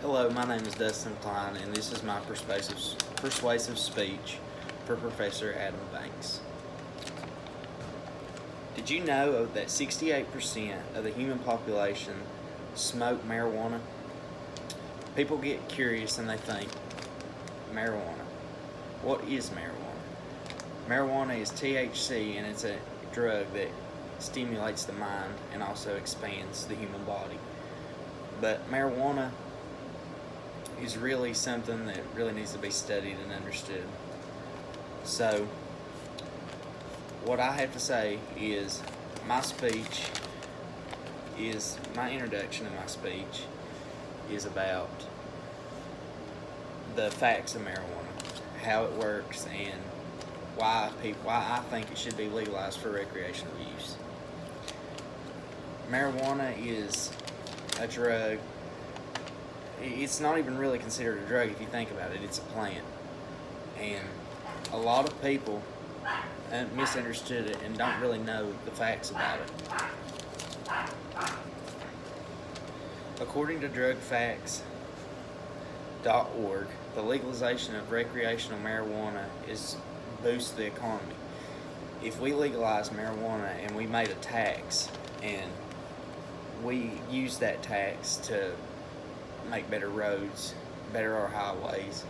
Hello, my name is Dustin Klein, and this is my persuasive speech for Professor Adam Banks. Did you know that 68% of the human population smoke marijuana? People get curious and they think, marijuana. What is marijuana? Marijuana is THC, and it's a drug that stimulates the mind and also expands the human body. But marijuana is really something that really needs to be studied and understood. So, what I have to say is my introduction of my speech is about the facts of marijuana, how it works, and why I think it should be legalized for recreational use. Marijuana is a drug. It's not even really considered a drug if you think about it. It's a plant. And a lot of people misunderstood it and don't really know the facts about it. According to drugfacts.org, the legalization of recreational marijuana boosts the economy. If we legalize marijuana and we made a tax and we use that tax to make better roads, better our highways,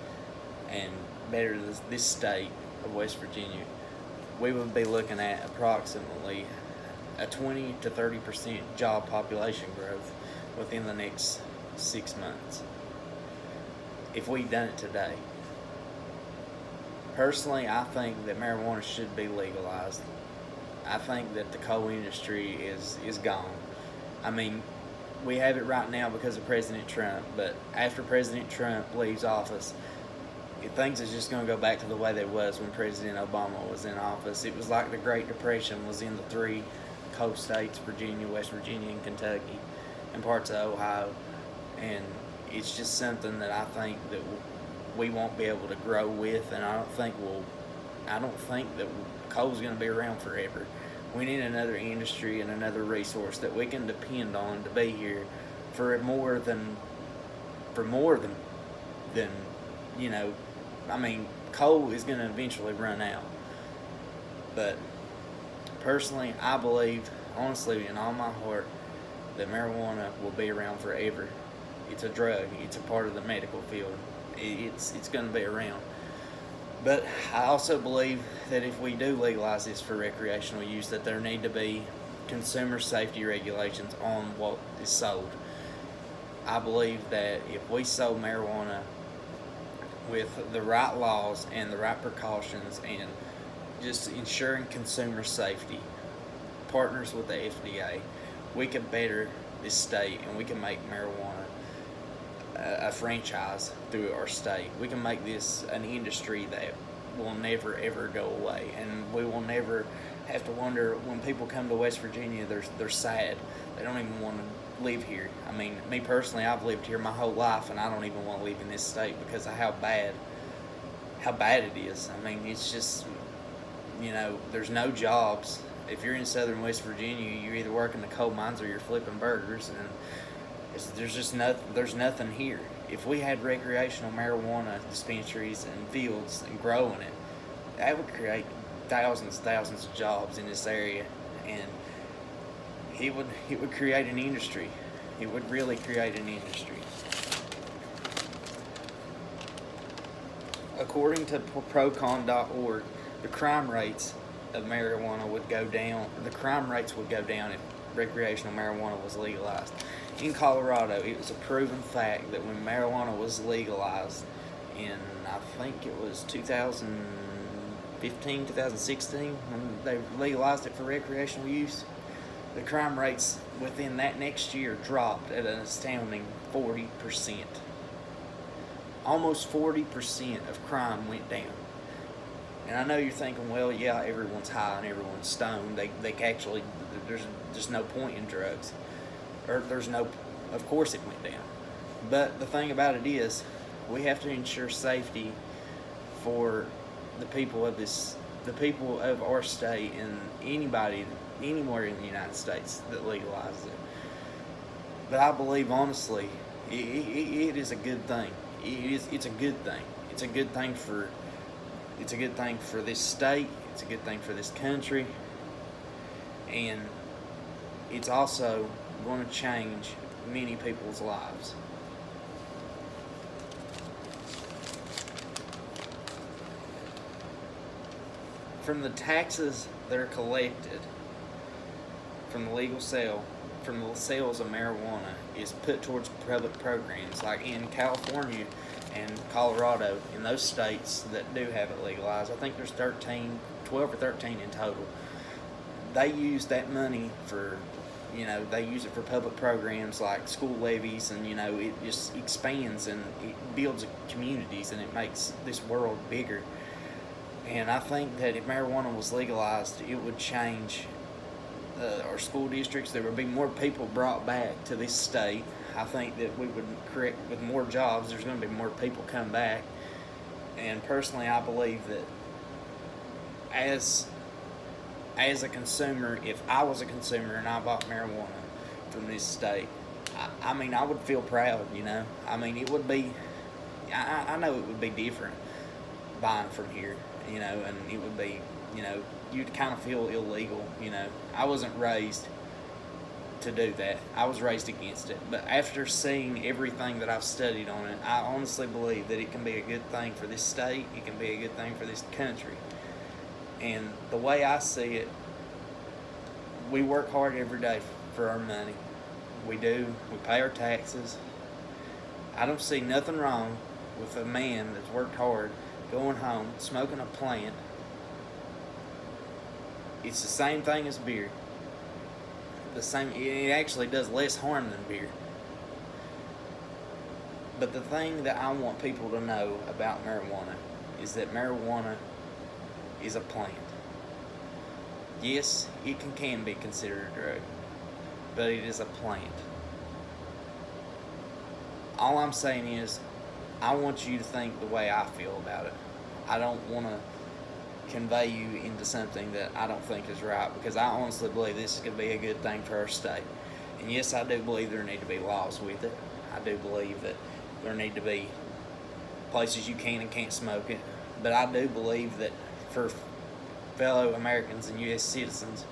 and better this state of West Virginia, we would be looking at approximately a 20 to 30% job population growth within the next 6 months if we'd done it today. Personally, I think that marijuana should be legalized. I think that the coal industry is gone. I mean, we have it right now because of President Trump, but after President Trump leaves office, things is just going to go back to the way they was when President Obama was in office. It was like the Great Depression was in the three coal states, Virginia, West Virginia, and Kentucky, and parts of Ohio. And it's just something that I think that we won't be able to grow with, and I don't think that coal's going to be around forever. We need another industry and another resource that we can depend on to be here for more than coal is going to eventually run out. But personally, I believe, honestly, in all my heart, that marijuana will be around forever. It's a drug. It's a part of the medical field. It's going to be around. But I also believe that if we do legalize this for recreational use, that there need to be consumer safety regulations on what is sold. I believe that if we sold marijuana with the right laws and the right precautions and just ensuring consumer safety, partners with the FDA, we can better this state and we can make marijuana a franchise through our state. We can make this an industry that will never ever go away, and we will never have to wonder when people come to West Virginia. They're sad. They don't even want to live here. I mean, me personally, I've lived here my whole life, and I don't even want to live in this state because of how bad it is. I mean, it's just, there's no jobs. If you're in southern West Virginia, you're either working the coal mines or you're flipping burgers, and there's nothing here. If we had recreational marijuana dispensaries and fields and growing it, that would create thousands of jobs in this area, and it would create an industry. It would really create an industry. According to procon.org, the crime rates of marijuana would go down. The crime rates would go down if recreational marijuana was legalized. In Colorado, it was a proven fact that when marijuana was legalized in, I think it was 2015, 2016, when they legalized it for recreational use, the crime rates within that next year dropped at an astounding 40%. Almost 40% of crime went down. And I know you're thinking, well, yeah, everyone's high and everyone's stoned. There's just no point in drugs. Of course it went down. But the thing about it is, we have to ensure safety for the people of our state and anybody anywhere in the United States that legalizes it. But I believe honestly, It is a good thing. It's a good thing. It's a good thing for this state. It's a good thing for this country, and it's also going to change many people's lives. From the taxes that are collected from the legal sale, from the sales of marijuana, is put towards public programs like in California and Colorado, in those states that do have it legalized. I think there's 12 or 13 in total. They use that money for, they use it for public programs like school levies, and, it just expands and it builds communities and it makes this world bigger. And I think that if marijuana was legalized, it would change our school districts. There would be more people brought back to this state. I think that we would create, with more jobs, there's going to be more people come back. And personally, I believe that as a consumer, if I was a consumer and I bought marijuana from this state, I mean, I would feel proud, I mean, it would be, I know it would be different buying from here, and it would be, you'd kind of feel illegal, I wasn't raised to do that. I was raised against it. But after seeing everything that I've studied on it, I honestly believe that it can be a good thing for this state. It can be a good thing for this country. And the way I see it, we work hard every day for our money. We do. We pay our taxes. I don't see nothing wrong with a man that's worked hard going home, smoking a plant. It's the same thing as beer. It actually does less harm than beer. But the thing that I want people to know about marijuana is that marijuana is a plant. Yes, it can be considered a drug, but it is a plant. All I'm saying is, I want you to think the way I feel about it. I don't want to convey you into something that I don't think is right, because I honestly believe this is going to be a good thing for our state. And yes, I do believe there need to be laws with it. I do believe that there need to be places you can and can't smoke it. But I do believe that for fellow Americans and U.S. citizens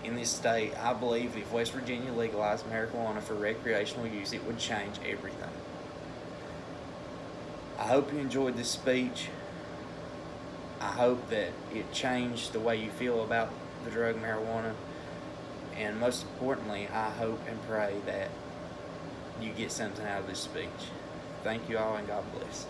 in this state, I believe if West Virginia legalized marijuana for recreational use, it would change everything. I hope you enjoyed this speech. I hope that it changed the way you feel about the drug marijuana. And most importantly, I hope and pray that you get something out of this speech. Thank you all, and God bless.